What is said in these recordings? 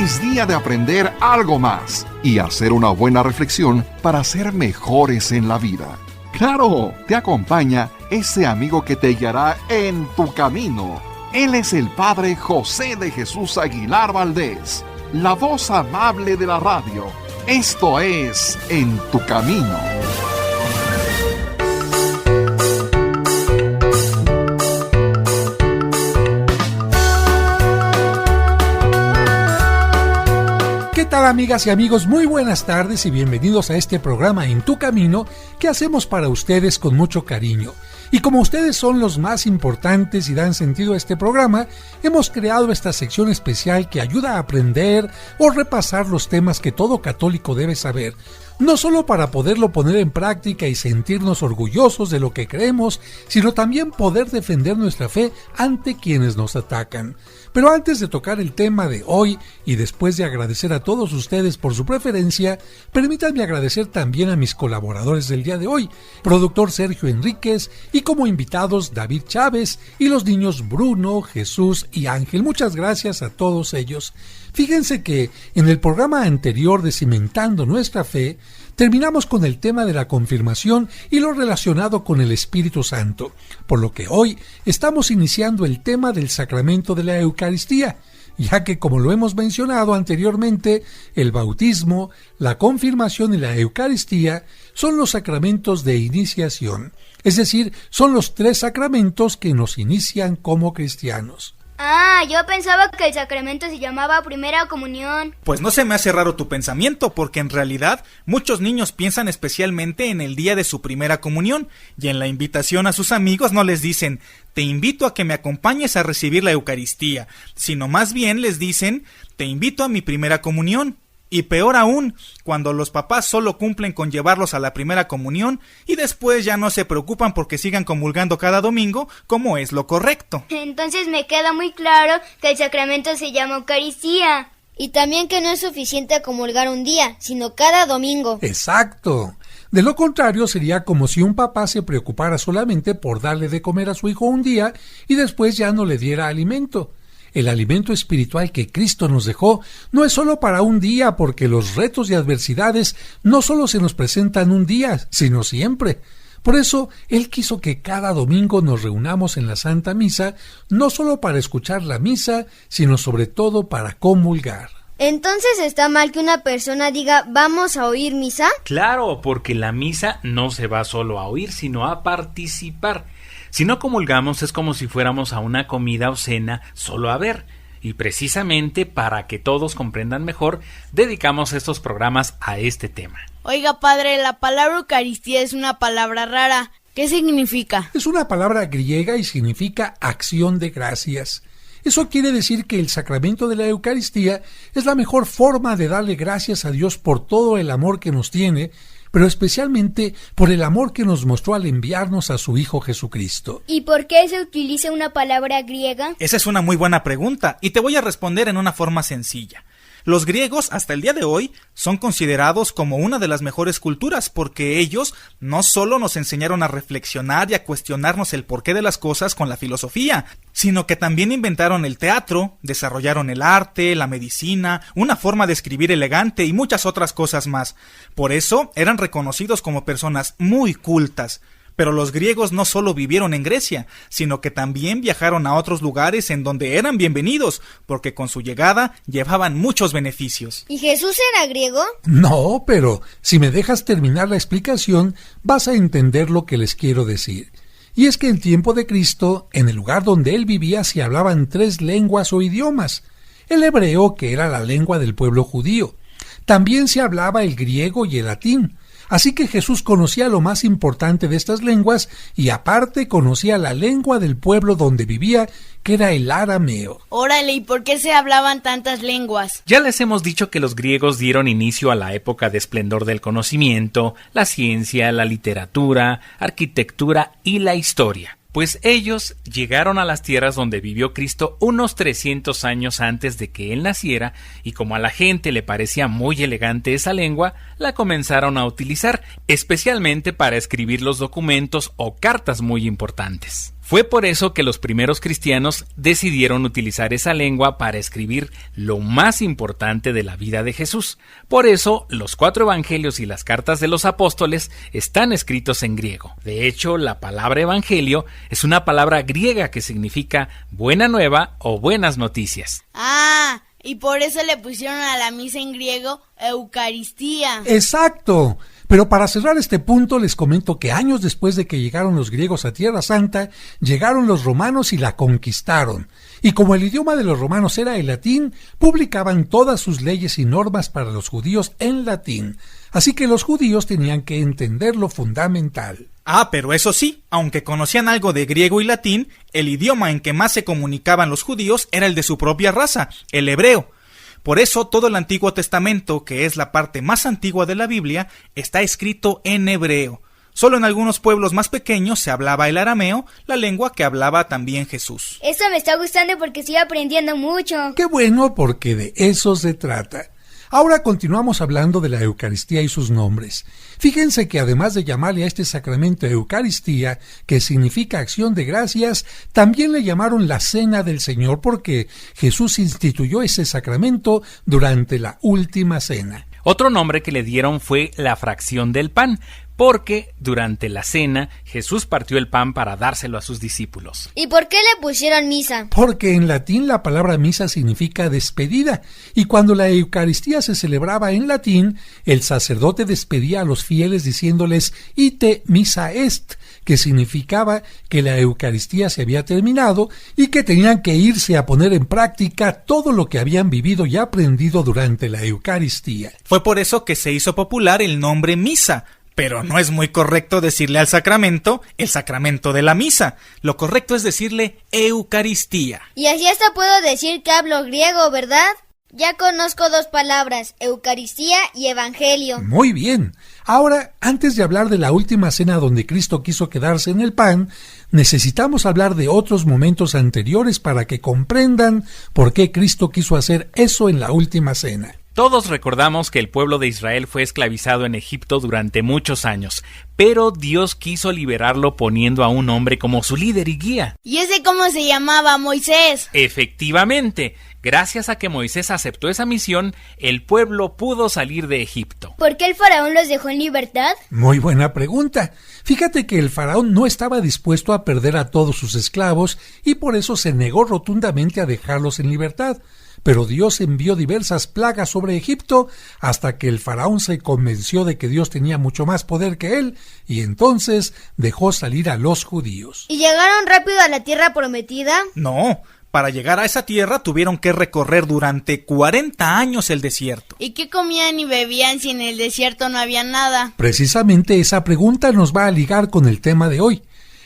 Es día de aprender algo más y hacer una buena reflexión para ser mejores en la vida. ¡Claro! Te acompaña ese amigo que te guiará en tu camino. Él es el Padre José de Jesús Aguilar Valdés, la voz amable de la radio. Esto es En tu Camino. ¿Qué tal, amigas y amigos? Muy buenas tardes y bienvenidos a este programa En tu Camino que hacemos para ustedes con mucho cariño. Y como ustedes son los más importantes y dan sentido a este programa, hemos creado esta sección especial que ayuda a aprender o repasar los temas que todo católico debe saber, no solo para poderlo poner en práctica y sentirnos orgullosos de lo que creemos, sino también poder defender nuestra fe ante quienes nos atacan. Pero antes de tocar el tema de hoy y después de agradecer a todos ustedes por su preferencia, permítanme agradecer también a mis colaboradores del día de hoy, productor Sergio Enríquez y como invitados David Chávez y los niños Bruno, Jesús y Ángel. Muchas gracias a todos ellos. Fíjense que en el programa anterior de Cimentando Nuestra Fe, terminamos con el tema de la confirmación y lo relacionado con el Espíritu Santo, por lo que hoy estamos iniciando el tema del sacramento de la Eucaristía, ya que, como lo hemos mencionado anteriormente, el bautismo, la confirmación y la Eucaristía son los sacramentos de iniciación, es decir, son los 3 sacramentos que nos inician como cristianos. Yo pensaba que el sacramento se llamaba Primera Comunión. Pues no se me hace raro tu pensamiento, porque en realidad muchos niños piensan especialmente en el día de su primera comunión, y en la invitación a sus amigos no les dicen, te invito a que me acompañes a recibir la Eucaristía, sino más bien les dicen, te invito a mi primera comunión. Y peor aún, cuando los papás solo cumplen con llevarlos a la primera comunión y después ya no se preocupan porque sigan comulgando cada domingo, como es lo correcto. Entonces me queda muy claro que el sacramento se llama Eucaristía. Y también que no es suficiente comulgar un día, sino cada domingo. ¡Exacto! De lo contrario, sería como si un papá se preocupara solamente por darle de comer a su hijo un día y después ya no le diera alimento. El alimento espiritual que Cristo nos dejó no es solo para un día, porque los retos y adversidades no solo se nos presentan un día, sino siempre. Por eso, Él quiso que cada domingo nos reunamos en la Santa Misa, no solo para escuchar la misa, sino sobre todo para comulgar. ¿Entonces está mal que una persona diga, vamos a oír misa? Claro, porque la misa no se va solo a oír, sino a participar. Si no comulgamos es como si fuéramos a una comida o cena solo a ver, y precisamente para que todos comprendan mejor, dedicamos estos programas a este tema. Oiga, padre, la palabra Eucaristía es una palabra rara. ¿Qué significa? Es una palabra griega y significa acción de gracias. Eso quiere decir que el sacramento de la Eucaristía es la mejor forma de darle gracias a Dios por todo el amor que nos tiene, pero especialmente por el amor que nos mostró al enviarnos a su Hijo Jesucristo. ¿Y por qué se utiliza una palabra griega? Esa es una muy buena pregunta, y te voy a responder en una forma sencilla. Los griegos, hasta el día de hoy, son considerados como una de las mejores culturas, porque ellos no solo nos enseñaron a reflexionar y a cuestionarnos el porqué de las cosas con la filosofía, sino que también inventaron el teatro, desarrollaron el arte, la medicina, una forma de escribir elegante y muchas otras cosas más. Por eso eran reconocidos como personas muy cultas. Pero los griegos no solo vivieron en Grecia, sino que también viajaron a otros lugares en donde eran bienvenidos, porque con su llegada llevaban muchos beneficios. ¿Y Jesús era griego? No, pero si me dejas terminar la explicación, vas a entender lo que les quiero decir. Y es que en tiempo de Cristo, en el lugar donde él vivía se hablaban 3 lenguas o idiomas. El hebreo, que era la lengua del pueblo judío. También se hablaba el griego y el latín. Así que Jesús conocía lo más importante de estas lenguas y aparte conocía la lengua del pueblo donde vivía, que era el arameo. Órale, ¿y por qué se hablaban tantas lenguas? Ya les hemos dicho que los griegos dieron inicio a la época de esplendor del conocimiento, la ciencia, la literatura, arquitectura y la historia. Pues ellos llegaron a las tierras donde vivió Cristo unos 300 años antes de que él naciera, y como a la gente le parecía muy elegante esa lengua, la comenzaron a utilizar, especialmente para escribir los documentos o cartas muy importantes. Fue por eso que los primeros cristianos decidieron utilizar esa lengua para escribir lo más importante de la vida de Jesús. Por eso, los 4 evangelios y las cartas de los apóstoles están escritos en griego. De hecho, la palabra evangelio es una palabra griega que significa buena nueva o buenas noticias. Ah, y por eso le pusieron a la misa en griego Eucaristía. ¡Exacto! Pero para cerrar este punto les comento que años después de que llegaron los griegos a Tierra Santa, llegaron los romanos y la conquistaron. Y como el idioma de los romanos era el latín, publicaban todas sus leyes y normas para los judíos en latín. Así que los judíos tenían que entender lo fundamental. Ah, pero eso sí, aunque conocían algo de griego y latín, el idioma en que más se comunicaban los judíos era el de su propia raza, el hebreo. Por eso todo el Antiguo Testamento, que es la parte más antigua de la Biblia, está escrito en hebreo. Solo en algunos pueblos más pequeños se hablaba el arameo, la lengua que hablaba también Jesús. Eso me está gustando porque estoy aprendiendo mucho. ¡Qué bueno! Porque de eso se trata. Ahora continuamos hablando de la Eucaristía y sus nombres. Fíjense que además de llamarle a este sacramento Eucaristía, que significa acción de gracias, también le llamaron la Cena del Señor porque Jesús instituyó ese sacramento durante la última cena. Otro nombre que le dieron fue la fracción del pan, porque durante la cena Jesús partió el pan para dárselo a sus discípulos. ¿Y por qué le pusieron misa? Porque en latín la palabra misa significa despedida, y cuando la Eucaristía se celebraba en latín, el sacerdote despedía a los fieles diciéndoles ite missa est, que significaba que la Eucaristía se había terminado y que tenían que irse a poner en práctica todo lo que habían vivido y aprendido durante la Eucaristía. Fue por eso que se hizo popular el nombre misa. Pero no es muy correcto decirle al sacramento el sacramento de la misa. Lo correcto es decirle Eucaristía. Y así hasta puedo decir que hablo griego, ¿verdad? Ya conozco 2 palabras, Eucaristía y Evangelio. Muy bien. Ahora, antes de hablar de la última cena donde Cristo quiso quedarse en el pan, necesitamos hablar de otros momentos anteriores para que comprendan por qué Cristo quiso hacer eso en la última cena. Todos recordamos que el pueblo de Israel fue esclavizado en Egipto durante muchos años, pero Dios quiso liberarlo poniendo a un hombre como su líder y guía. ¿Y ese cómo se llamaba? Moisés. Efectivamente, gracias a que Moisés aceptó esa misión, el pueblo pudo salir de Egipto. ¿Por qué el faraón los dejó en libertad? Muy buena pregunta. Fíjate que el faraón no estaba dispuesto a perder a todos sus esclavos y por eso se negó rotundamente a dejarlos en libertad. Pero Dios envió diversas plagas sobre Egipto hasta que el faraón se convenció de que Dios tenía mucho más poder que él y entonces dejó salir a los judíos. ¿Y llegaron rápido a la tierra prometida? No, para llegar a esa tierra tuvieron que recorrer durante 40 años el desierto. ¿Y qué comían y bebían si en el desierto no había nada? Precisamente esa pregunta nos va a ligar con el tema de hoy.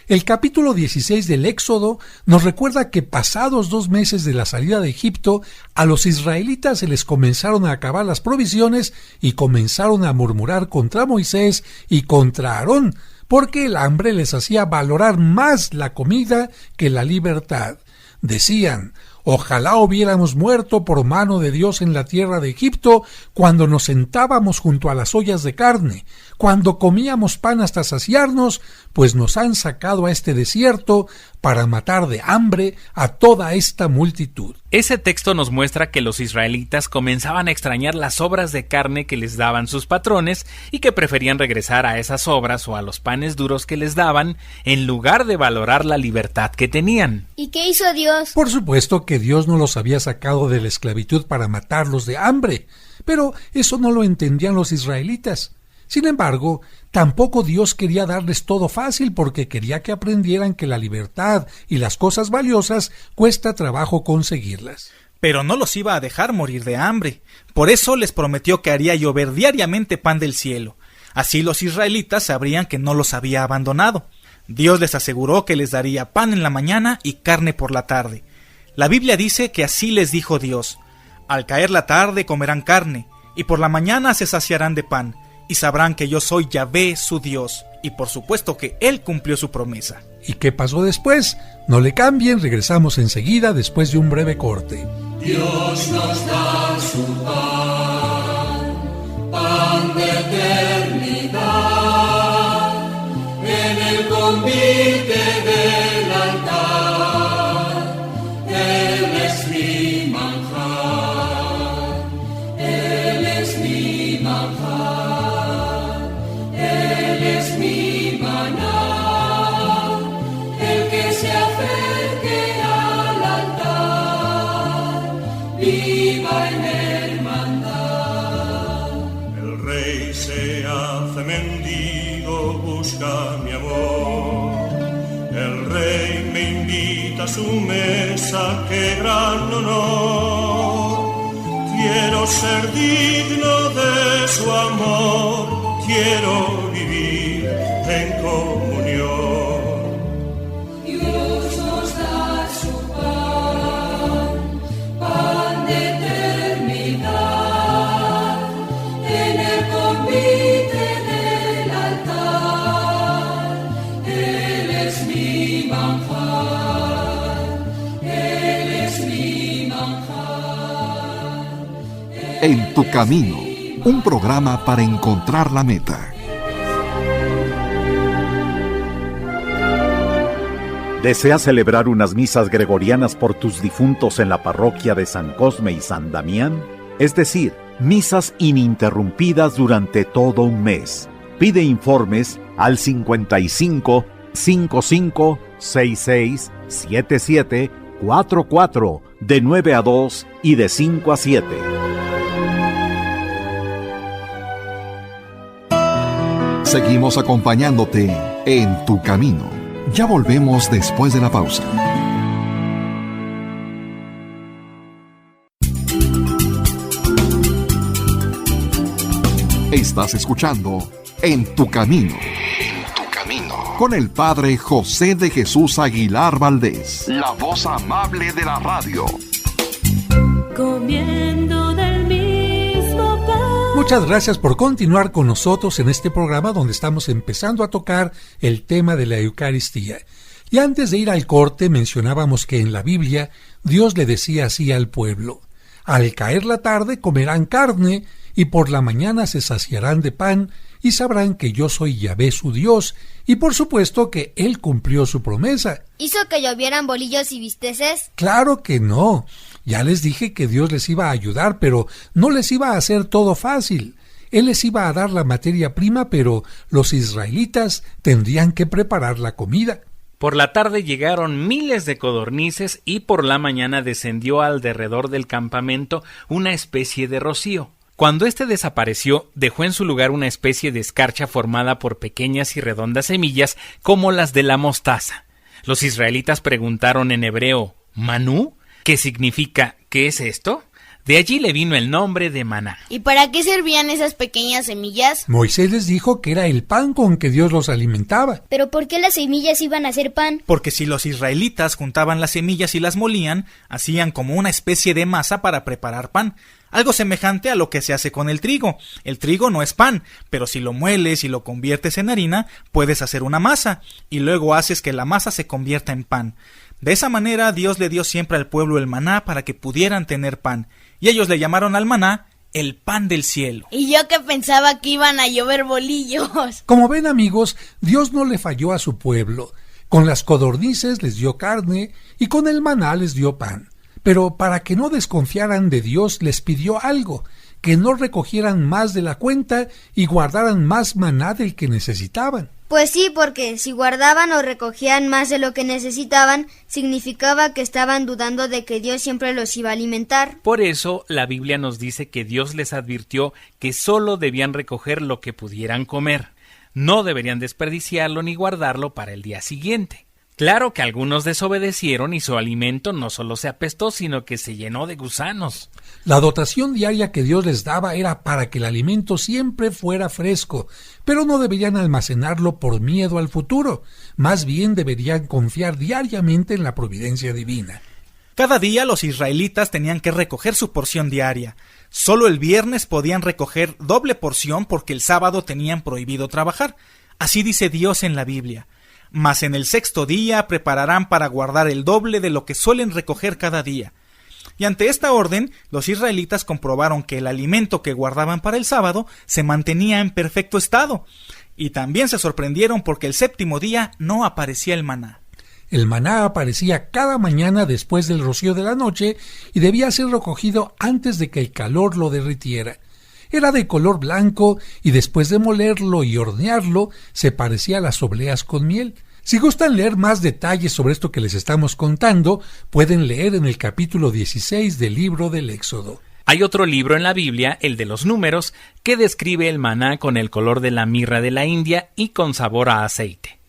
El capítulo 16 del Éxodo nos recuerda que pasados 2 meses de la salida de Egipto, a los israelitas se les comenzaron a acabar las provisiones y comenzaron a murmurar contra Moisés y contra Aarón, porque el hambre les hacía valorar más la comida que la libertad. Decían: ojalá hubiéramos muerto por mano de Dios en la tierra de Egipto cuando nos sentábamos junto a las ollas de carne, cuando comíamos pan hasta saciarnos, pues nos han sacado a este desierto para matar de hambre a toda esta multitud. Ese texto nos muestra que los israelitas comenzaban a extrañar las obras de carne que les daban sus patrones y que preferían regresar a esas obras o a los panes duros que les daban en lugar de valorar la libertad que tenían. ¿Y qué hizo Dios? Por supuesto que Dios no los había sacado de la esclavitud para matarlos de hambre, pero eso no lo entendían los israelitas. Sin embargo, tampoco Dios quería darles todo fácil porque quería que aprendieran que la libertad y las cosas valiosas cuesta trabajo conseguirlas. Pero no los iba a dejar morir de hambre. Por eso les prometió que haría llover diariamente pan del cielo. Así los israelitas sabrían que no los había abandonado. Dios les aseguró que les daría pan en la mañana y carne por la tarde. La Biblia dice que así les dijo Dios: al caer la tarde comerán carne, y por la mañana se saciarán de pan, y sabrán que yo soy Yahvé su Dios. Y por supuesto que Él cumplió su promesa. ¿Y qué pasó después? No le cambien, regresamos enseguida después de un breve corte. Dios nos da su pan, pan de eternidad, en el convite de la invita a su mesa, qué gran honor. Quiero ser digno de su amor, quiero vivir en comunión. Dios nos da su pan, pan de eternidad, en el convite del altar. Él es mi manjar, Él es mi manjar. En tu camino, un programa para encontrar la meta. ¿Deseas celebrar unas misas gregorianas por tus difuntos en la parroquia de San Cosme y San Damián? Es decir, misas ininterrumpidas durante todo un mes. Pide informes al 55 55 66 77 44 de 9 a 2 y de 5 a 7. Seguimos acompañándote en tu camino. Ya volvemos después de la pausa. Estás escuchando En tu camino. En tu camino. Con el Padre José de Jesús Aguilar Valdés, la voz amable de la radio. Comiendo del mismo pan. Muchas gracias por continuar con nosotros en este programa donde estamos empezando a tocar el tema de la Eucaristía. Y antes de ir al corte mencionábamos que en la Biblia Dios le decía así al pueblo: al caer la tarde comerán carne y por la mañana se saciarán de pan y sabrán que yo soy Yahvé su Dios. Y por supuesto que Él cumplió su promesa. ¿Hizo que llovieran bolillos y bisteces? Claro que no. Ya les dije que Dios les iba a ayudar, pero no les iba a hacer todo fácil. Él les iba a dar la materia prima, pero los israelitas tendrían que preparar la comida. Por la tarde llegaron miles de codornices y por la mañana descendió alrededor del campamento una especie de rocío. Cuando éste desapareció, dejó en su lugar una especie de escarcha formada por pequeñas y redondas semillas como las de la mostaza. Los israelitas preguntaron en hebreo, ¿manú? ¿Qué significa? ¿Qué es esto? De allí le vino el nombre de maná. ¿Y para qué servían esas pequeñas semillas? Moisés les dijo que era el pan con que Dios los alimentaba. ¿Pero por qué las semillas iban a ser pan? Porque si los israelitas juntaban las semillas y las molían, hacían como una especie de masa para preparar pan. Algo semejante a lo que se hace con el trigo. El trigo no es pan, pero si lo mueles y lo conviertes en harina, puedes hacer una masa, y luego haces que la masa se convierta en pan. De esa manera Dios le dio siempre al pueblo el maná para que pudieran tener pan, y ellos le llamaron al maná el pan del cielo. Y yo que pensaba que iban a llover bolillos. Como ven, amigos, Dios no le falló a su pueblo. Con las codornices les dio carne y con el maná les dio pan. Pero para que no desconfiaran de Dios les pidió algo, que no recogieran más de la cuenta y guardaran más maná del que necesitaban. Pues sí, porque si guardaban o recogían más de lo que necesitaban, significaba que estaban dudando de que Dios siempre los iba a alimentar. Por eso la Biblia nos dice que Dios les advirtió que solo debían recoger lo que pudieran comer. No deberían desperdiciarlo ni guardarlo para el día siguiente. Claro que algunos desobedecieron y su alimento no solo se apestó, sino que se llenó de gusanos. La dotación diaria que Dios les daba era para que el alimento siempre fuera fresco, pero no deberían almacenarlo por miedo al futuro. Más bien deberían confiar diariamente en la providencia divina. Cada día los israelitas tenían que recoger su porción diaria. Solo el viernes podían recoger doble porción porque el sábado tenían prohibido trabajar. Así dice Dios en la Biblia. Mas en el sexto día prepararán para guardar el doble de lo que suelen recoger cada día. Y ante esta orden, los israelitas comprobaron que el alimento que guardaban para el sábado se mantenía en perfecto estado. Y también se sorprendieron porque el séptimo día no aparecía el maná. El maná aparecía cada mañana después del rocío de la noche y debía ser recogido antes de que el calor lo derritiera. Era de color blanco y después de molerlo y hornearlo se parecía a las obleas con miel. Si gustan leer más detalles sobre esto que les estamos contando, pueden leer en el capítulo 16 del libro del Éxodo. Hay otro libro en la Biblia, el de los Números, que describe el maná con el color de la mirra de la India y con sabor a aceite.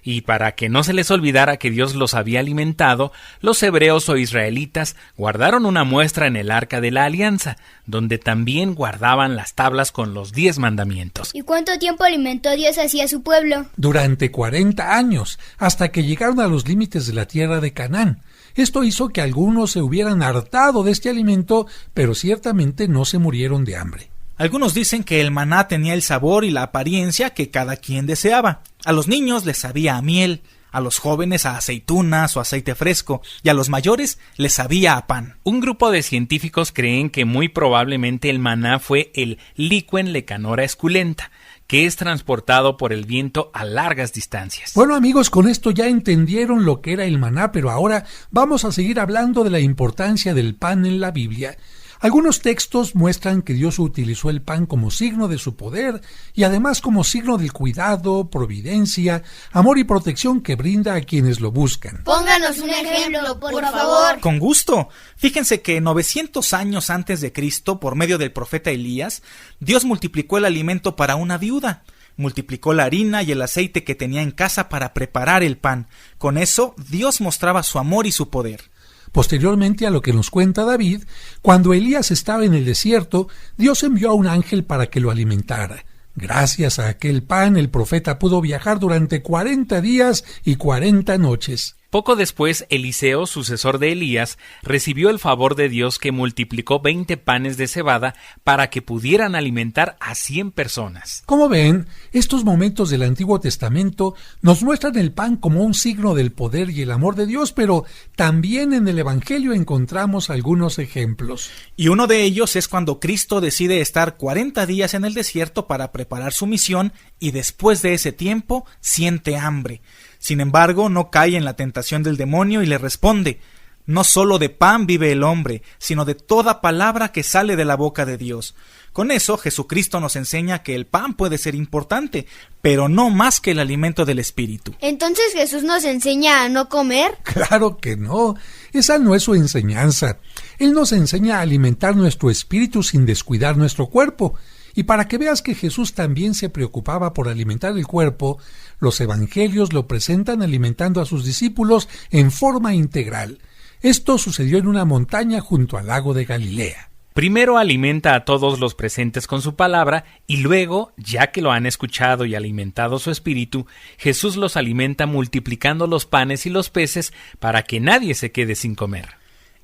Y para que no se les olvidara que Dios los había alimentado, los hebreos o israelitas guardaron una muestra en el Arca de la Alianza, donde también guardaban las tablas con los 10 mandamientos. ¿Y cuánto tiempo alimentó Dios así a su pueblo? Durante 40 años, hasta que llegaron a los límites de la tierra de Canaán. Esto hizo que algunos se hubieran hartado de este alimento, pero ciertamente no se murieron de hambre. Algunos dicen que el maná tenía el sabor y la apariencia que cada quien deseaba. A los niños les sabía a miel, a los jóvenes a aceitunas o aceite fresco, y a los mayores les sabía a pan. Un grupo de científicos creen que muy probablemente el maná fue el Liquen lecanora esculenta, que es transportado por el viento a largas distancias. Bueno, amigos, con esto ya entendieron lo que era el maná, pero ahora vamos a seguir hablando de la importancia del pan en la Biblia. Algunos textos muestran que Dios utilizó el pan como signo de su poder y además como signo del cuidado, providencia, amor y protección que brinda a quienes lo buscan. Pónganos un ejemplo, por favor. Con gusto. Fíjense que 900 años antes de Cristo, por medio del profeta Elías, Dios multiplicó el alimento para una viuda. Multiplicó la harina y el aceite que tenía en casa para preparar el pan. Con eso, Dios mostraba su amor y su poder. Posteriormente a lo que nos cuenta David, cuando Elías estaba en el desierto, Dios envió a un ángel para que lo alimentara. Gracias a aquel pan, el profeta pudo viajar durante 40 días y 40 noches. Poco después, Eliseo, sucesor de Elías, recibió el favor de Dios que multiplicó 20 panes de cebada para que pudieran alimentar a 100 personas. Como ven, estos momentos del Antiguo Testamento nos muestran el pan como un signo del poder y el amor de Dios, pero también en el Evangelio encontramos algunos ejemplos. Y uno de ellos es cuando Cristo decide estar 40 días en el desierto para preparar su misión y después de ese tiempo siente hambre. Sin embargo, no cae en la tentación del demonio y le responde: no solo de pan vive el hombre, sino de toda palabra que sale de la boca de Dios. Con eso, Jesucristo nos enseña que el pan puede ser importante, pero no más que el alimento del espíritu. ¿Entonces Jesús nos enseña a no comer? Claro que no, esa no es su enseñanza. Él nos enseña a alimentar nuestro espíritu sin descuidar nuestro cuerpo. Y para que veas que Jesús también se preocupaba por alimentar el cuerpo, los evangelios lo presentan alimentando a sus discípulos en forma integral. Esto sucedió en una montaña junto al lago de Galilea. Primero alimenta a todos los presentes con su palabra y luego, ya que lo han escuchado y alimentado su espíritu, Jesús los alimenta multiplicando los panes y los peces para que nadie se quede sin comer.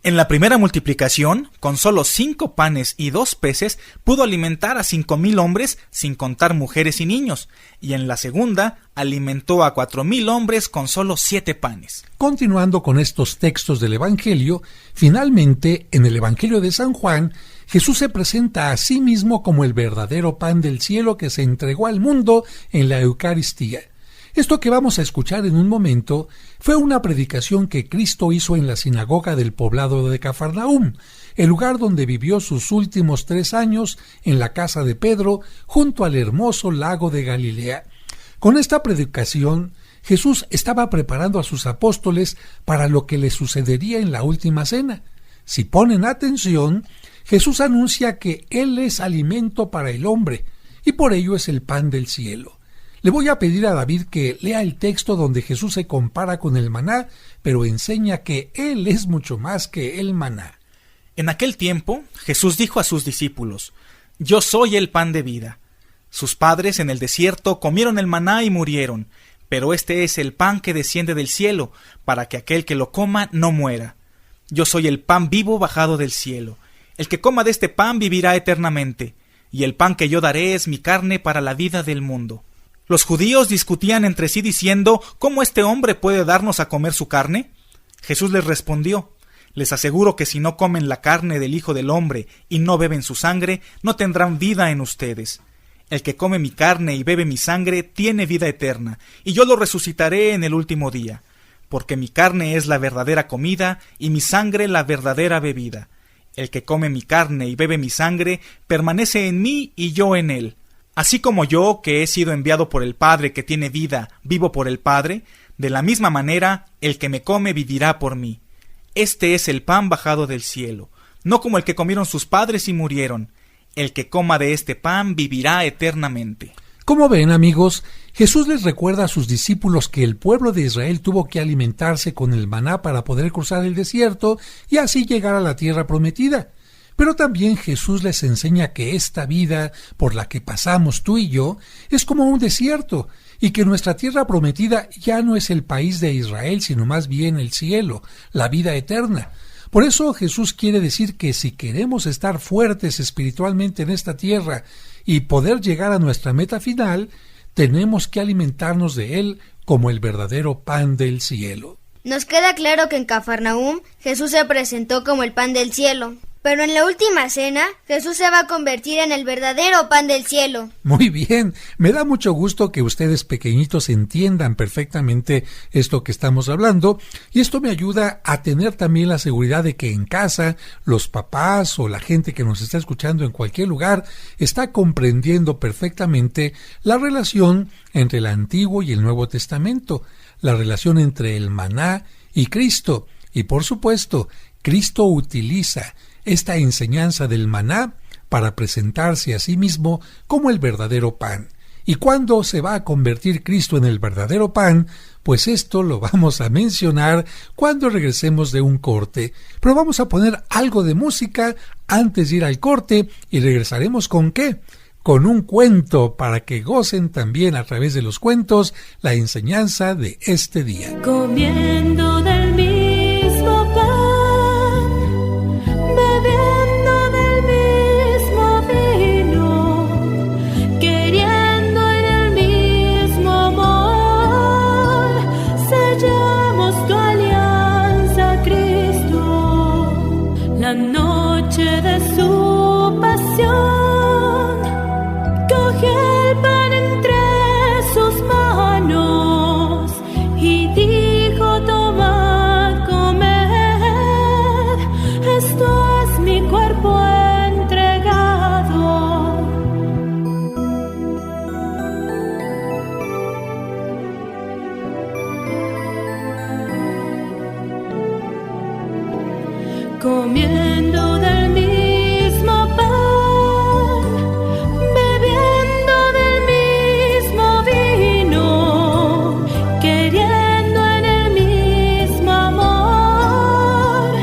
En la primera multiplicación, con solo 5 panes y 2 peces, pudo alimentar a 5,000 hombres, sin contar mujeres y niños. Y en la segunda, alimentó a 4,000 hombres con solo 7 panes. Continuando con estos textos del Evangelio, finalmente, en el Evangelio de San Juan, Jesús se presenta a sí mismo como el verdadero pan del cielo que se entregó al mundo en la Eucaristía. Esto que vamos a escuchar en un momento fue una predicación que Cristo hizo en la sinagoga del poblado de Cafarnaúm, el lugar donde vivió sus últimos 3 años en la casa de Pedro, junto al hermoso lago de Galilea. Con esta predicación, Jesús estaba preparando a sus apóstoles para lo que les sucedería en la última cena. Si ponen atención, Jesús anuncia que Él es alimento para el hombre, y por ello es el pan del cielo. Le voy a pedir a David que lea el texto donde Jesús se compara con el maná, pero enseña que Él es mucho más que el maná. En aquel tiempo, Jesús dijo a sus discípulos: «Yo soy el pan de vida». Sus padres en el desierto comieron el maná y murieron, pero este es el pan que desciende del cielo, para que aquel que lo coma no muera. Yo soy el pan vivo bajado del cielo. El que coma de este pan vivirá eternamente, y el pan que yo daré es mi carne para la vida del mundo. Los judíos discutían entre sí diciendo: ¿cómo este hombre puede darnos a comer su carne? Jesús les respondió: les aseguro que si no comen la carne del Hijo del Hombre y no beben su sangre, no tendrán vida en ustedes. El que come mi carne y bebe mi sangre tiene vida eterna, y yo lo resucitaré en el último día. Porque mi carne es la verdadera comida y mi sangre la verdadera bebida. El que come mi carne y bebe mi sangre permanece en mí y yo en él. Así como yo, que he sido enviado por el Padre que tiene vida, vivo por el Padre, de la misma manera el que me come vivirá por mí. Este es el pan bajado del cielo, no como el que comieron sus padres y murieron. El que coma de este pan vivirá eternamente. Como ven, amigos, Jesús les recuerda a sus discípulos que el pueblo de Israel tuvo que alimentarse con el maná para poder cruzar el desierto y así llegar a la tierra prometida. Pero también Jesús les enseña que esta vida por la que pasamos tú y yo es como un desierto y que nuestra tierra prometida ya no es el país de Israel, sino más bien el cielo, la vida eterna. Por eso Jesús quiere decir que si queremos estar fuertes espiritualmente en esta tierra y poder llegar a nuestra meta final, tenemos que alimentarnos de Él como el verdadero pan del cielo. Nos queda claro que en Cafarnaúm Jesús se presentó como el pan del cielo. Pero en la última cena, Jesús se va a convertir en el verdadero pan del cielo. Muy bien, me da mucho gusto que ustedes pequeñitos entiendan perfectamente esto que estamos hablando, y esto me ayuda a tener también la seguridad de que en casa los papás o la gente que nos está escuchando en cualquier lugar está comprendiendo perfectamente la relación entre el Antiguo y el Nuevo Testamento, la relación entre el maná y Cristo, y por supuesto, Cristo utiliza esta enseñanza del maná para presentarse a sí mismo como el verdadero pan. ¿Y cuándo se va a convertir Cristo en el verdadero pan? Pues esto lo vamos a mencionar cuando regresemos de un corte. Pero vamos a poner algo de música antes de ir al corte y regresaremos ¿con qué? Con un cuento para que gocen también a través de los cuentos la enseñanza de este día. Comiendo del mismo pan, bebiendo del mismo vino, queriendo en el mismo amor, sellamos tu alianza, Cristo, la noche de su pasión. Cogió el pan entre sus manos y dijo: tomad, comed, esto es mi cuerpo entregado. Comiendo del mismo pan, bebiendo del mismo vino, queriendo en el mismo amor,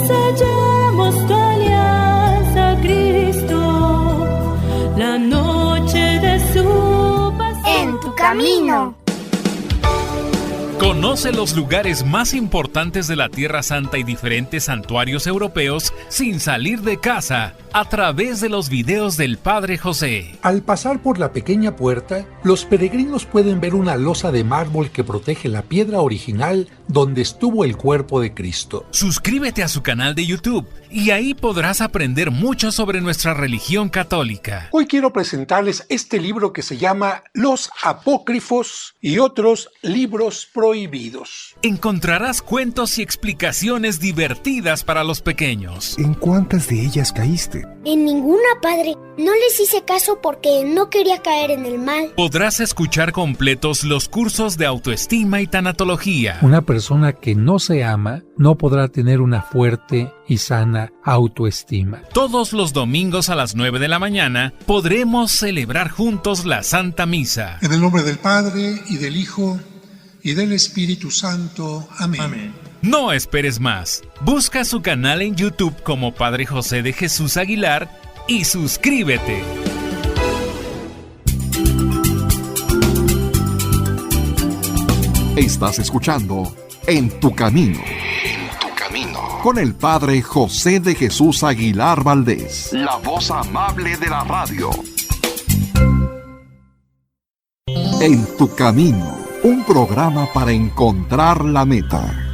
sellamos tu alianza, Cristo, la noche de su pasión. En tu camino. Conoce los lugares más importantes de la Tierra Santa y diferentes santuarios europeos sin salir de casa a través de los videos del Padre José. Al pasar por la pequeña puerta, los peregrinos pueden ver una losa de mármol que protege la piedra original donde estuvo el cuerpo de Cristo. Suscríbete a su canal de YouTube y ahí podrás aprender mucho sobre nuestra religión católica. Hoy quiero presentarles este libro que se llama Los Apócrifos y otros libros prohibidos. Encontrarás cuentos y explicaciones divertidas para los pequeños. ¿En cuántas de ellas caíste? En ninguna, padre. No les hice caso porque no quería caer en el mal. Podrás escuchar completos los cursos de autoestima y tanatología. Una persona que no se ama no podrá tener una fuerte y sana autoestima. Todos los domingos a las 9 de la mañana podremos celebrar juntos la Santa Misa. En el nombre del Padre, y del Hijo, y del Espíritu Santo. Amén. Amén. No esperes más. Busca su canal en YouTube como Padre José de Jesús Aguilar y suscríbete. Estás escuchando En tu Camino. En tu Camino. Con el Padre José de Jesús Aguilar Valdés. La voz amable de la radio. En tu Camino. Un programa para encontrar la meta.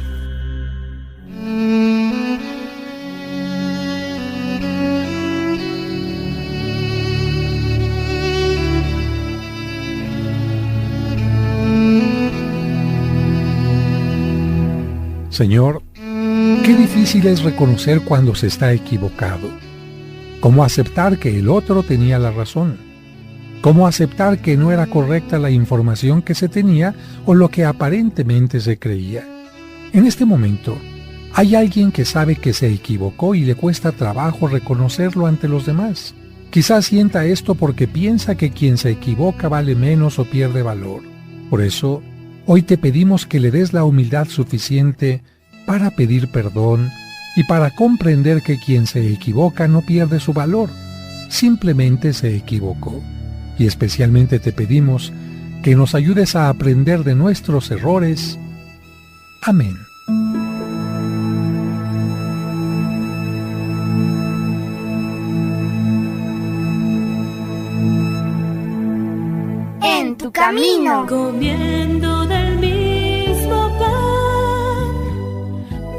Señor, qué difícil es reconocer cuando se está equivocado. ¿Cómo aceptar que el otro tenía la razón? ¿Cómo aceptar que no era correcta la información que se tenía o lo que aparentemente se creía? En este momento, hay alguien que sabe que se equivocó y le cuesta trabajo reconocerlo ante los demás. Quizás sienta esto porque piensa que quien se equivoca vale menos o pierde valor. Por eso, hoy te pedimos que le des la humildad suficiente para pedir perdón y para comprender que quien se equivoca no pierde su valor, simplemente se equivocó. Y especialmente te pedimos que nos ayudes a aprender de nuestros errores. Amén. En tu camino. Comiendo del mismo pan.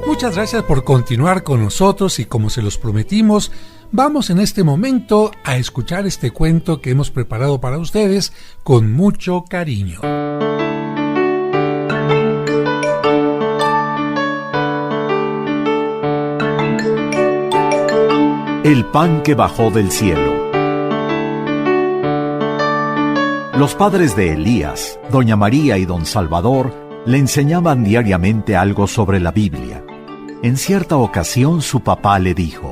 Muchas gracias por continuar con nosotros y como se los prometimos, vamos en este momento a escuchar este cuento que hemos preparado para ustedes con mucho cariño. El pan que bajó del cielo. Los padres de Elías, doña María y don Salvador, le enseñaban diariamente algo sobre la Biblia. En cierta ocasión su papá le dijo: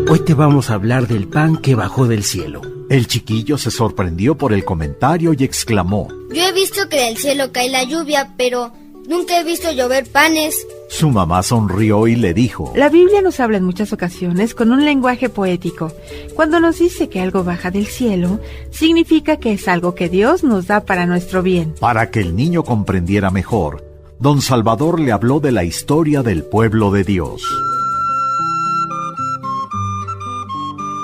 Hoy te vamos a hablar del pan que bajó del cielo. El chiquillo se sorprendió por el comentario y exclamó: Yo he visto que del cielo cae la lluvia, pero nunca he visto llover panes. Su mamá sonrió y le dijo: La Biblia nos habla en muchas ocasiones con un lenguaje poético. Cuando nos dice que algo baja del cielo, significa que es algo que Dios nos da para nuestro bien. Para que el niño comprendiera mejor, don Salvador le habló de la historia del pueblo de Dios.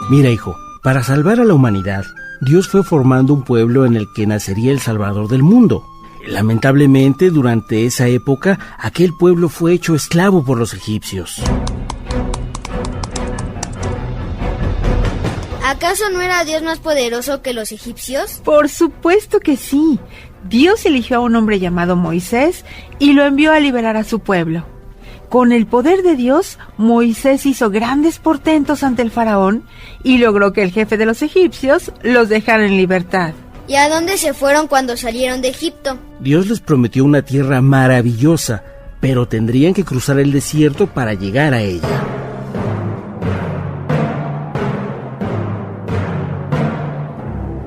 Mira, hijo, para salvar a la humanidad, Dios fue formando un pueblo en el que nacería el Salvador del mundo. Lamentablemente, durante esa época, aquel pueblo fue hecho esclavo por los egipcios. ¿Acaso no era Dios más poderoso que los egipcios? Por supuesto que sí. Dios eligió a un hombre llamado Moisés y lo envió a liberar a su pueblo. Con el poder de Dios, Moisés hizo grandes portentos ante el faraón y logró que el jefe de los egipcios los dejara en libertad. ¿Y a dónde se fueron cuando salieron de Egipto? Dios les prometió una tierra maravillosa, pero tendrían que cruzar el desierto para llegar a ella.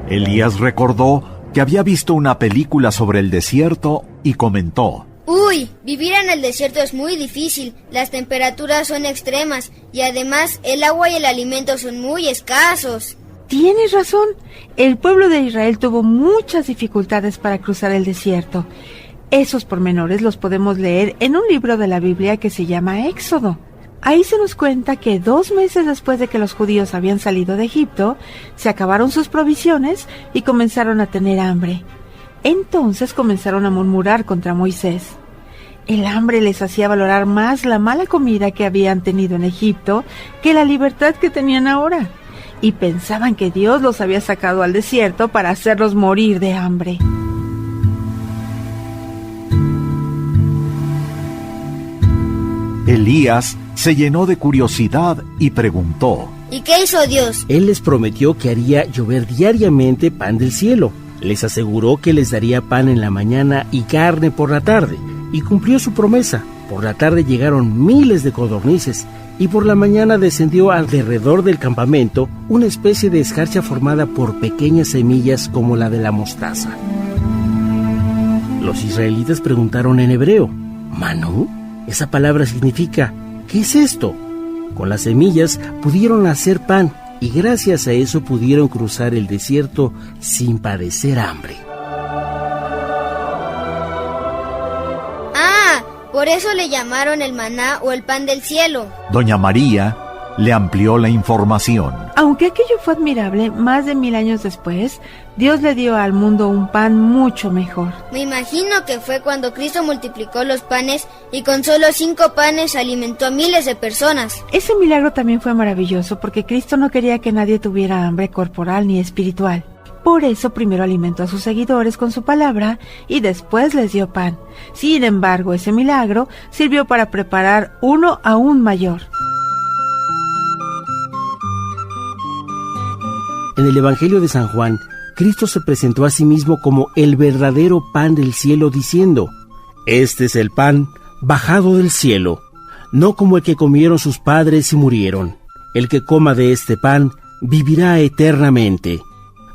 Elías recordó que había visto una película sobre el desierto y comentó: Uy, vivir en el desierto es muy difícil, las temperaturas son extremas y además el agua y el alimento son muy escasos. Tienes razón, el pueblo de Israel tuvo muchas dificultades para cruzar el desierto. Esos pormenores los podemos leer en un libro de la Biblia que se llama Éxodo. Ahí se nos cuenta que 2 meses después de que los judíos habían salido de Egipto, se acabaron sus provisiones y comenzaron a tener hambre. Entonces comenzaron a murmurar contra Moisés. El hambre les hacía valorar más la mala comida que habían tenido en Egipto que la libertad que tenían ahora. Y pensaban que Dios los había sacado al desierto para hacerlos morir de hambre. Elías se llenó de curiosidad y preguntó: ¿Y qué hizo Dios? Él les prometió que haría llover diariamente pan del cielo. Les aseguró que les daría pan en la mañana y carne por la tarde, y cumplió su promesa. Por la tarde llegaron miles de codornices, y por la mañana descendió alrededor del campamento una especie de escarcha formada por pequeñas semillas como la de la mostaza. Los israelitas preguntaron en hebreo: ¿Manú? Esa palabra significa: ¿qué es esto? Con las semillas pudieron hacer pan y gracias a eso pudieron cruzar el desierto sin padecer hambre. Por eso le llamaron el maná o el pan del cielo. Doña María le amplió la información. Aunque aquello fue admirable, más de 1000 años después, Dios le dio al mundo un pan mucho mejor. Me imagino que fue cuando Cristo multiplicó los panes y con solo 5 panes alimentó a miles de personas. Ese milagro también fue maravilloso porque Cristo no quería que nadie tuviera hambre corporal ni espiritual. Por eso primero alimentó a sus seguidores con su palabra y después les dio pan. Sin embargo, ese milagro sirvió para preparar uno aún mayor. En el Evangelio de San Juan, Cristo se presentó a sí mismo como el verdadero pan del cielo, diciendo: Este es el pan bajado del cielo, no como el que comieron sus padres y murieron. El que coma de este pan vivirá eternamente.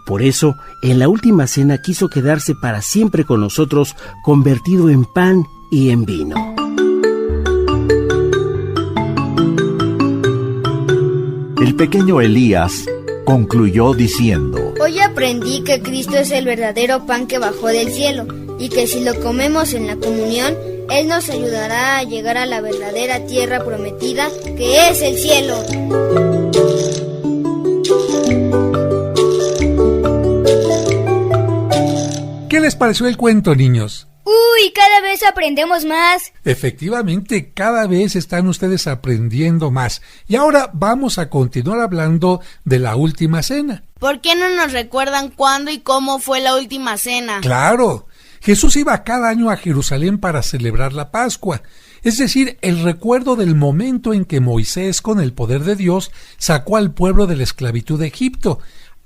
Por eso, en la última cena quiso quedarse para siempre con nosotros, convertido en pan y en vino. El pequeño Elías concluyó diciendo: Hoy aprendí que Cristo es el verdadero pan que bajó del cielo, y que si lo comemos en la comunión, Él nos ayudará a llegar a la verdadera tierra prometida, que es el cielo. ¿Qué les pareció el cuento, niños? ¡Uy! Cada vez aprendemos más. Efectivamente, cada vez están ustedes aprendiendo más. Y ahora vamos a continuar hablando de la última cena. ¿Por qué no nos recuerdan cuándo y cómo fue la última cena? ¡Claro! Jesús iba cada año a Jerusalén para celebrar la Pascua, es decir, el recuerdo del momento en que Moisés, con el poder de Dios, sacó al pueblo de la esclavitud de Egipto.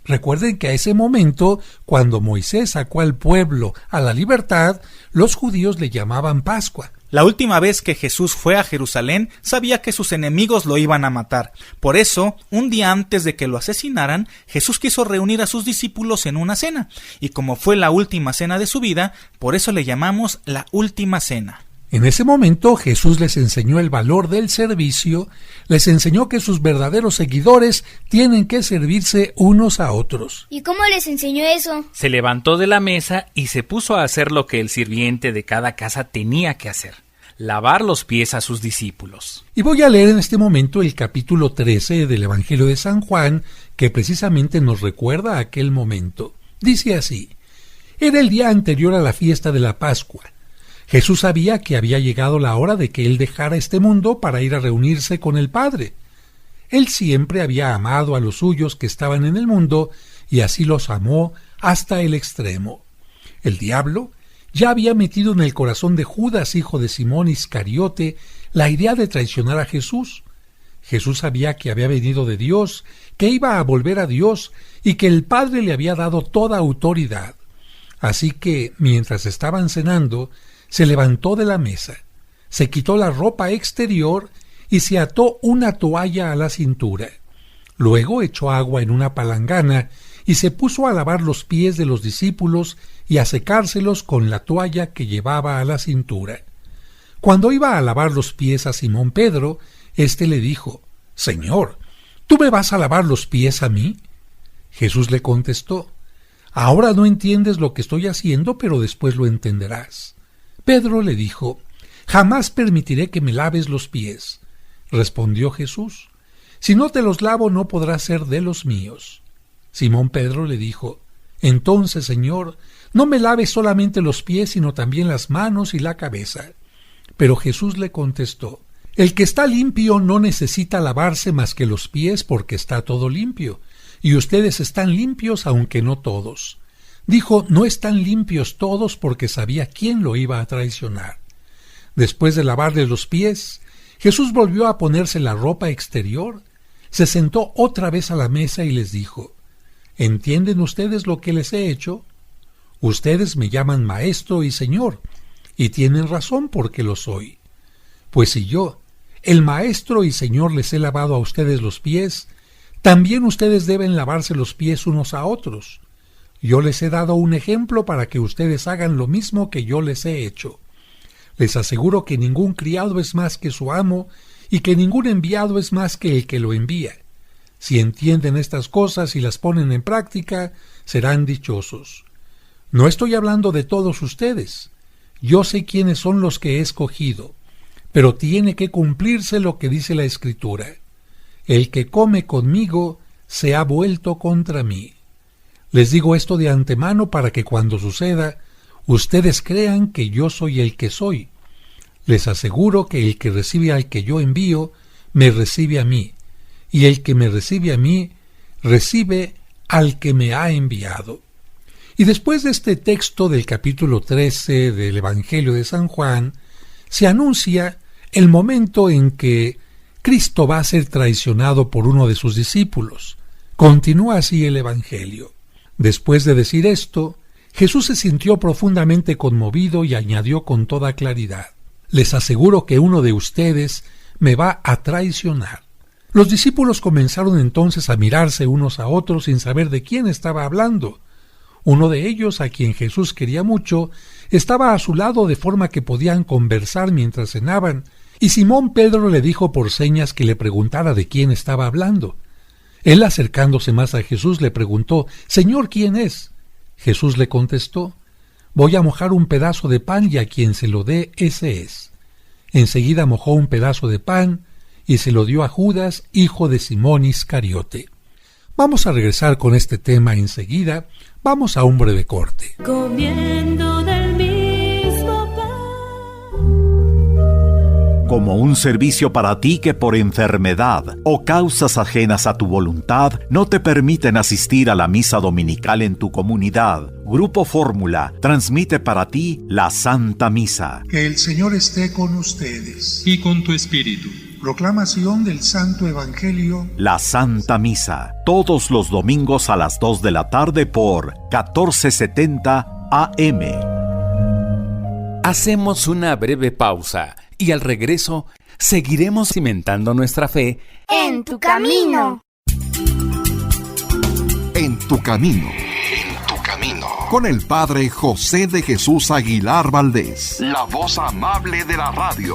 Recuerden que a ese momento, cuando Moisés sacó al pueblo a la libertad, los judíos le llamaban Pascua. La última vez que Jesús fue a Jerusalén, sabía que sus enemigos lo iban a matar. Por eso, un día antes de que lo asesinaran, Jesús quiso reunir a sus discípulos en una cena. Y como fue la última cena de su vida, por eso le llamamos la última cena. En ese momento Jesús les enseñó el valor del servicio, les enseñó que sus verdaderos seguidores tienen que servirse unos a otros. ¿Y cómo les enseñó eso? Se levantó de la mesa y se puso a hacer lo que el sirviente de cada casa tenía que hacer: lavar los pies a sus discípulos. Y voy a leer en este momento el capítulo 13 del Evangelio de San Juan, que precisamente nos recuerda aquel momento. Dice así: Era el día anterior a la fiesta de la Pascua. Jesús sabía que había llegado la hora de que Él dejara este mundo para ir a reunirse con el Padre. Él siempre había amado a los suyos que estaban en el mundo, y así los amó hasta el extremo. El diablo ya había metido en el corazón de Judas, hijo de Simón Iscariote, la idea de traicionar a Jesús. Jesús sabía que había venido de Dios, que iba a volver a Dios, y que el Padre le había dado toda autoridad. Así que, mientras estaban cenando, se levantó de la mesa, se quitó la ropa exterior y se ató una toalla a la cintura. Luego echó agua en una palangana y se puso a lavar los pies de los discípulos y a secárselos con la toalla que llevaba a la cintura. Cuando iba a lavar los pies a Simón Pedro, éste le dijo: «Señor, ¿tú me vas a lavar los pies a mí?» Jesús le contestó: «Ahora no entiendes lo que estoy haciendo, pero después lo entenderás». Pedro le dijo: «Jamás permitiré que me laves los pies». Respondió Jesús: «Si no te los lavo, no podrás ser de los míos». Simón Pedro le dijo: «Entonces, Señor, no me laves solamente los pies, sino también las manos y la cabeza». Pero Jesús le contestó: «El que está limpio no necesita lavarse más que los pies, porque está todo limpio, y ustedes están limpios, aunque no todos». Dijo: «No están limpios todos», porque sabía quién lo iba a traicionar. Después de lavarle los pies, Jesús volvió a ponerse la ropa exterior, se sentó otra vez a la mesa y les dijo: «¿Entienden ustedes lo que les he hecho? Ustedes me llaman Maestro y Señor, y tienen razón porque lo soy. Pues si yo, el Maestro y Señor, les he lavado a ustedes los pies, también ustedes deben lavarse los pies unos a otros. Yo les he dado un ejemplo para que ustedes hagan lo mismo que yo les he hecho. Les aseguro que ningún criado es más que su amo, y que ningún enviado es más que el que lo envía. Si entienden estas cosas y las ponen en práctica, serán dichosos. No estoy hablando de todos ustedes. Yo sé quiénes son los que he escogido, pero tiene que cumplirse lo que dice la Escritura: el que come conmigo se ha vuelto contra mí. Les digo esto de antemano para que cuando suceda, ustedes crean que yo soy el que soy. Les aseguro que el que recibe al que yo envío, me recibe a mí, y el que me recibe a mí, recibe al que me ha enviado». Y después de este texto del capítulo 13 del Evangelio de San Juan, se anuncia el momento en que Cristo va a ser traicionado por uno de sus discípulos. Continúa así el Evangelio. Después de decir esto, Jesús se sintió profundamente conmovido y añadió con toda claridad: «Les aseguro que uno de ustedes me va a traicionar». Los discípulos comenzaron entonces a mirarse unos a otros sin saber de quién estaba hablando. Uno de ellos, a quien Jesús quería mucho, estaba a su lado de forma que podían conversar mientras cenaban, y Simón Pedro le dijo por señas que le preguntara de quién estaba hablando. Él, acercándose más a Jesús, le preguntó: «Señor, ¿quién es?». Jesús le contestó: «Voy a mojar un pedazo de pan y a quien se lo dé, ese es». Enseguida mojó un pedazo de pan y se lo dio a Judas, hijo de Simón Iscariote. Vamos a regresar con este tema enseguida. Vamos a un breve corte. Comiendo del mismo pan. Como un servicio para ti que por enfermedad o causas ajenas a tu voluntad no te permiten asistir a la misa dominical en tu comunidad, Grupo Fórmula transmite para ti la Santa Misa. Que el Señor esté con ustedes. Y con tu espíritu. Proclamación del Santo Evangelio. La Santa Misa, todos los domingos a las 2 de la tarde por 1470 AM. Hacemos una breve pausa y al regreso seguiremos cimentando nuestra fe en tu camino. En tu camino. En tu camino. Con el Padre José de Jesús Aguilar Valdés, la voz amable de la radio.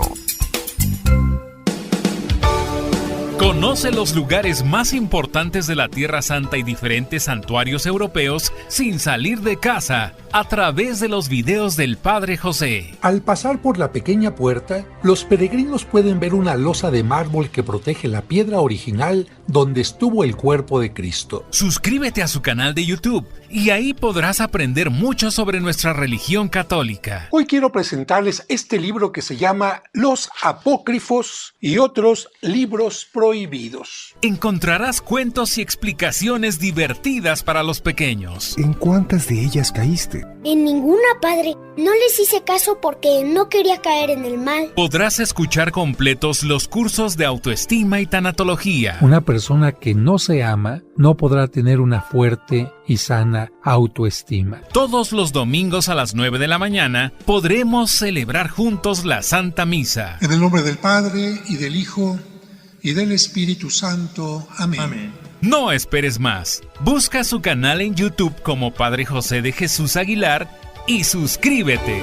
Conoce los lugares más importantes de la Tierra Santa y diferentes santuarios europeos sin salir de casa a través de los videos del Padre José. Al pasar por la pequeña puerta, los peregrinos pueden ver una losa de mármol que protege la piedra original donde estuvo el cuerpo de Cristo. Suscríbete a su canal de YouTube y ahí podrás aprender mucho sobre nuestra religión católica. Hoy quiero presentarles este libro que se llama Los Apócrifos y otros libros prohibidos. Encontrarás cuentos y explicaciones divertidas para los pequeños. ¿En cuántas de ellas caíste? En ninguna, padre. No les hice caso porque no quería caer en el mal. Podrás escuchar completos los cursos de autoestima y tanatología. Una persona que no se ama no podrá tener una fuerte y sana autoestima. Todos los domingos a las 9 de la mañana podremos celebrar juntos la Santa Misa. En el nombre del Padre, y del Hijo, y del Espíritu Santo. Amén. Amén. No esperes más. Busca su canal en YouTube como Padre José de Jesús Aguilar y suscríbete.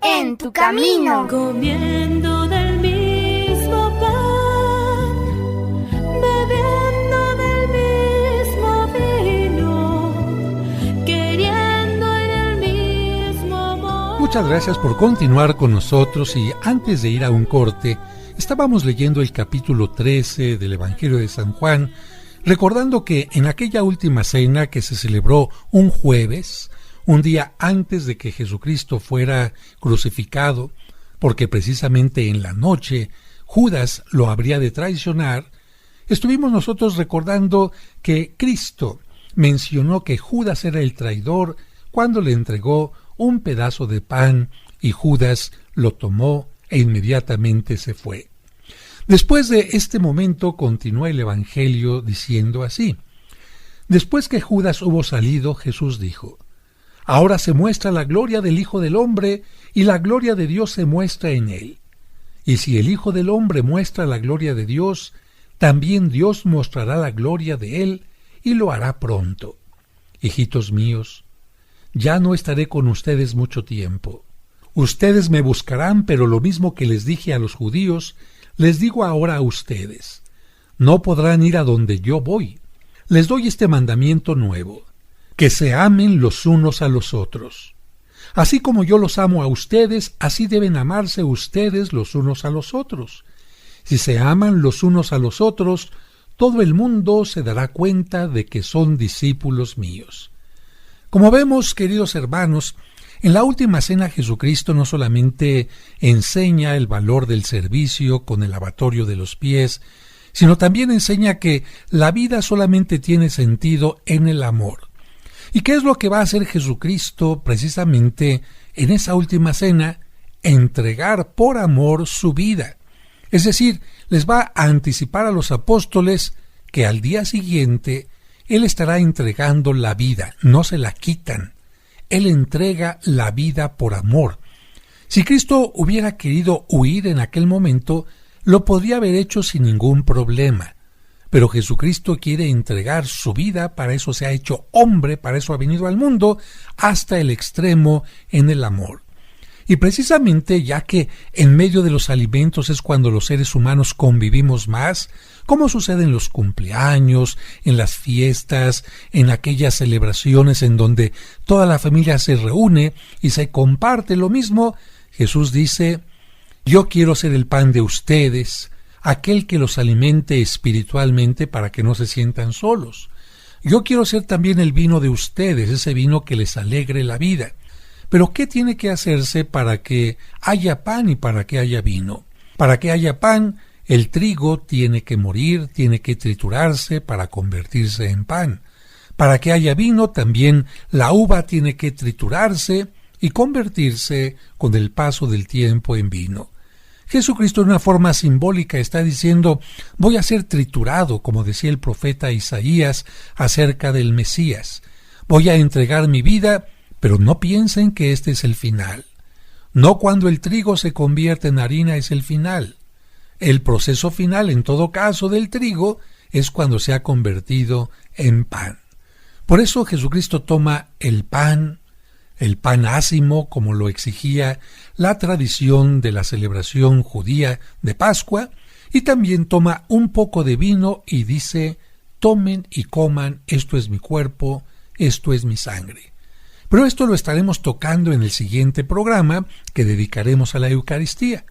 En tu camino. Comiendo del mismo pan, bebiendo del mismo vino, queriendo en el mismo amor. Muchas gracias por continuar con nosotros y antes de ir a un corte, estábamos leyendo el capítulo 13 del Evangelio de San Juan, recordando que en aquella última cena que se celebró un jueves, un día antes de que Jesucristo fuera crucificado, porque precisamente en la noche Judas lo habría de traicionar, estuvimos nosotros recordando que Cristo mencionó que Judas era el traidor cuando le entregó un pedazo de pan y Judas lo tomó e inmediatamente se fue. Después de este momento continúa el Evangelio diciendo así: Después que Judas hubo salido, Jesús dijo: Ahora se muestra la gloria del Hijo del Hombre, y la gloria de Dios se muestra en él. Y si el Hijo del Hombre muestra la gloria de Dios, también Dios mostrará la gloria de él, y lo hará pronto. Hijitos míos, ya no estaré con ustedes mucho tiempo. Ustedes me buscarán, pero lo mismo que les dije a los judíos, les digo ahora a ustedes: no podrán ir a donde yo voy. Les doy este mandamiento nuevo: que se amen los unos a los otros. Así como yo los amo a ustedes, así deben amarse ustedes los unos a los otros. Si se aman los unos a los otros, todo el mundo se dará cuenta de que son discípulos míos. Como vemos, queridos hermanos, en la última cena Jesucristo no solamente enseña el valor del servicio con el lavatorio de los pies, sino también enseña que la vida solamente tiene sentido en el amor. ¿Y qué es lo que va a hacer Jesucristo precisamente en esa última cena? Entregar por amor su vida. Es decir, les va a anticipar a los apóstoles que al día siguiente Él estará entregando la vida, no se la quitan. Él entrega la vida por amor. Si Cristo hubiera querido huir en aquel momento, lo podría haber hecho sin ningún problema. Pero Jesucristo quiere entregar su vida, para eso se ha hecho hombre, para eso ha venido al mundo, hasta el extremo en el amor. Y precisamente ya que en medio de los alimentos es cuando los seres humanos convivimos más, como sucede en los cumpleaños, en las fiestas, en aquellas celebraciones en donde toda la familia se reúne y se comparte lo mismo, Jesús dice: yo quiero ser el pan de ustedes, aquel que los alimente espiritualmente para que no se sientan solos. Yo quiero ser también el vino de ustedes, ese vino que les alegre la vida. Pero ¿qué tiene que hacerse para que haya pan y para que haya vino? Para que haya pan, el trigo tiene que morir, tiene que triturarse para convertirse en pan. Para que haya vino, también la uva tiene que triturarse y convertirse con el paso del tiempo en vino. Jesucristo, de una forma simbólica, está diciendo: voy a ser triturado, como decía el profeta Isaías acerca del Mesías. Voy a entregar mi vida, pero no piensen que este es el final. No cuando el trigo se convierte en harina es el final. El proceso final, en todo caso, del trigo es cuando se ha convertido en pan. Por eso Jesucristo toma el pan ácimo, como lo exigía la tradición de la celebración judía de Pascua, y también toma un poco de vino y dice: tomen y coman, esto es mi cuerpo, esto es mi sangre. Pero esto lo estaremos tocando en el siguiente programa que dedicaremos a la Eucaristía,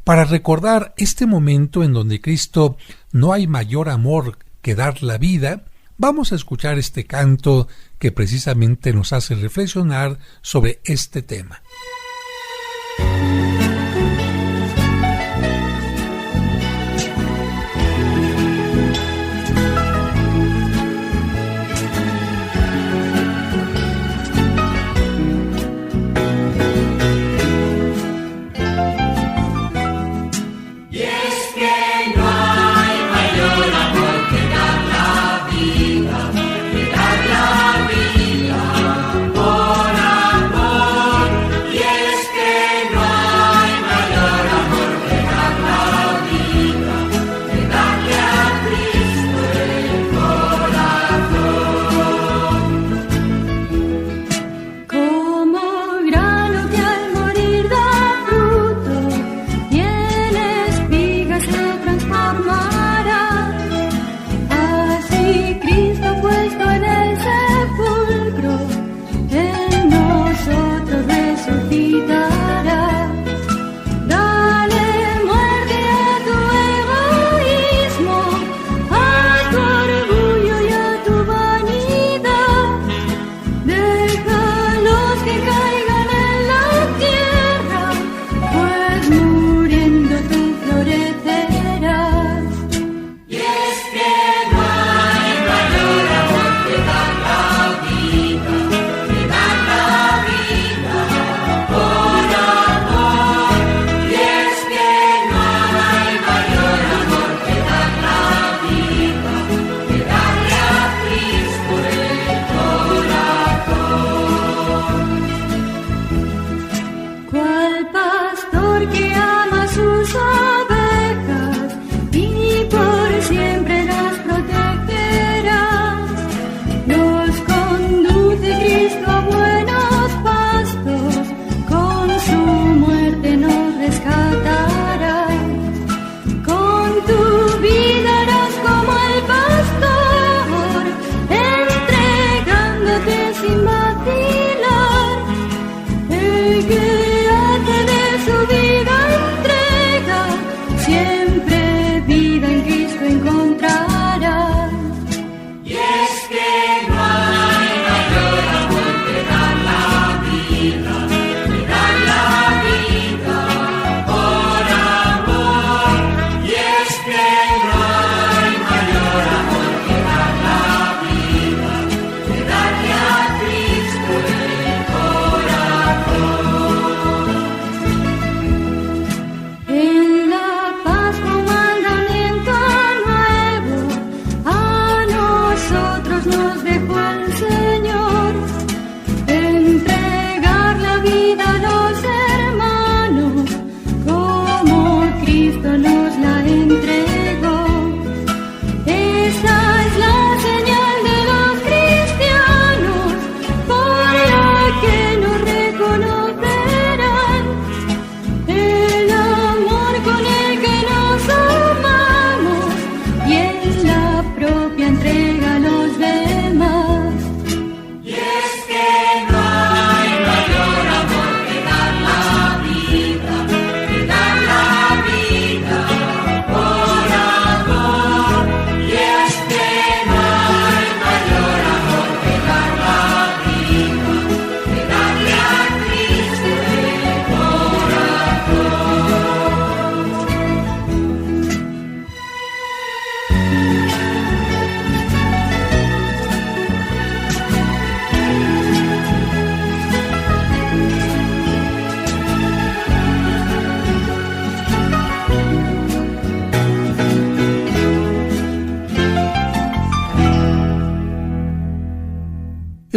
para recordar este momento en donde Cristo no hay mayor amor que dar la vida. Vamos a escuchar este canto que precisamente nos hace reflexionar sobre este tema. Por amor, y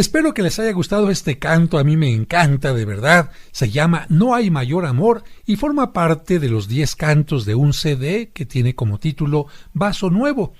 Espero que les haya gustado este canto, a mí me encanta de verdad. Se llama No hay mayor amor y forma parte de los 10 cantos de un CD que tiene como título Vaso Nuevo.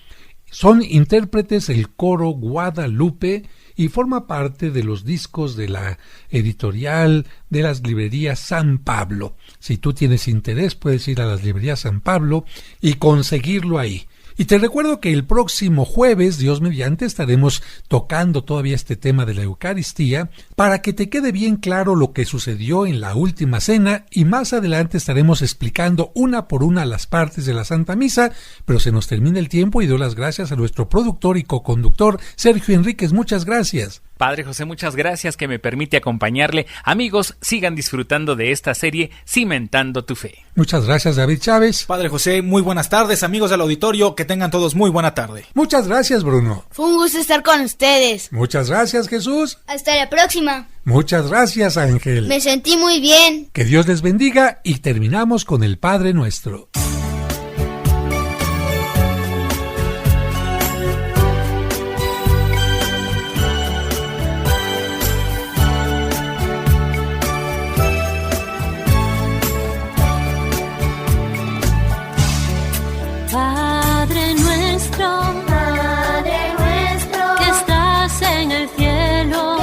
Son intérpretes el coro Guadalupe y forma parte de los discos de la editorial de las librerías San Pablo. Si tú tienes interés, puedes ir a las librerías San Pablo y conseguirlo ahí. Y te recuerdo que el próximo jueves, Dios mediante, estaremos tocando todavía este tema de la Eucaristía para que te quede bien claro lo que sucedió en la última cena, y más adelante estaremos explicando una por una las partes de la Santa Misa, pero se nos termina el tiempo y doy las gracias a nuestro productor y coconductor Sergio Enríquez. Muchas gracias. Padre José, muchas gracias que me permite acompañarle. Amigos, sigan disfrutando de esta serie Cimentando tu Fe. Muchas gracias, David Chávez. Padre José, muy buenas tardes, amigos del auditorio, que tengan todos muy buena tarde. Muchas gracias, Bruno. Fue un gusto estar con ustedes. Muchas gracias, Jesús. Hasta la próxima. Muchas gracias, Ángel. Me sentí muy bien. Que Dios les bendiga y terminamos con el Padre Nuestro. Padre nuestro, que estás en el cielo,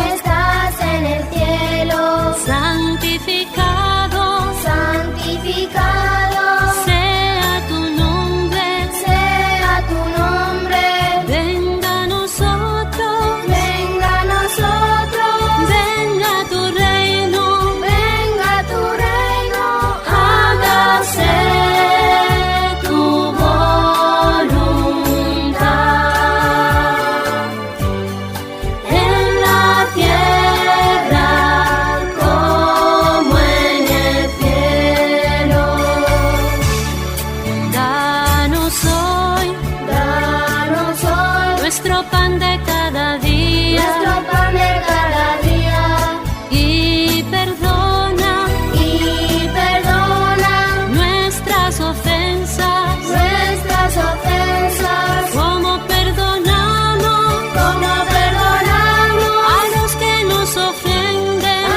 santificado, sea tu nombre, venga a nosotros, venga tu reino, hágase tu voluntad en la tierra como en el cielo. Danos hoy nuestro pan de cada día, y perdona nuestras ofensas, como perdonamos a los que nos ofenden,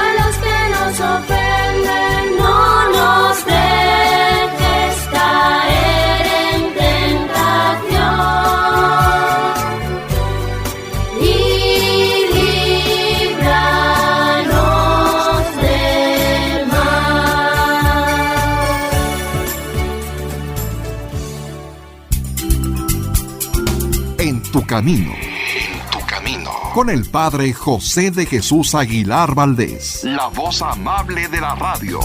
no nos dejes caer en tentación, y líbranos del mal. En tu camino. Con el Padre José de Jesús Aguilar Valdés, la voz amable de la radio.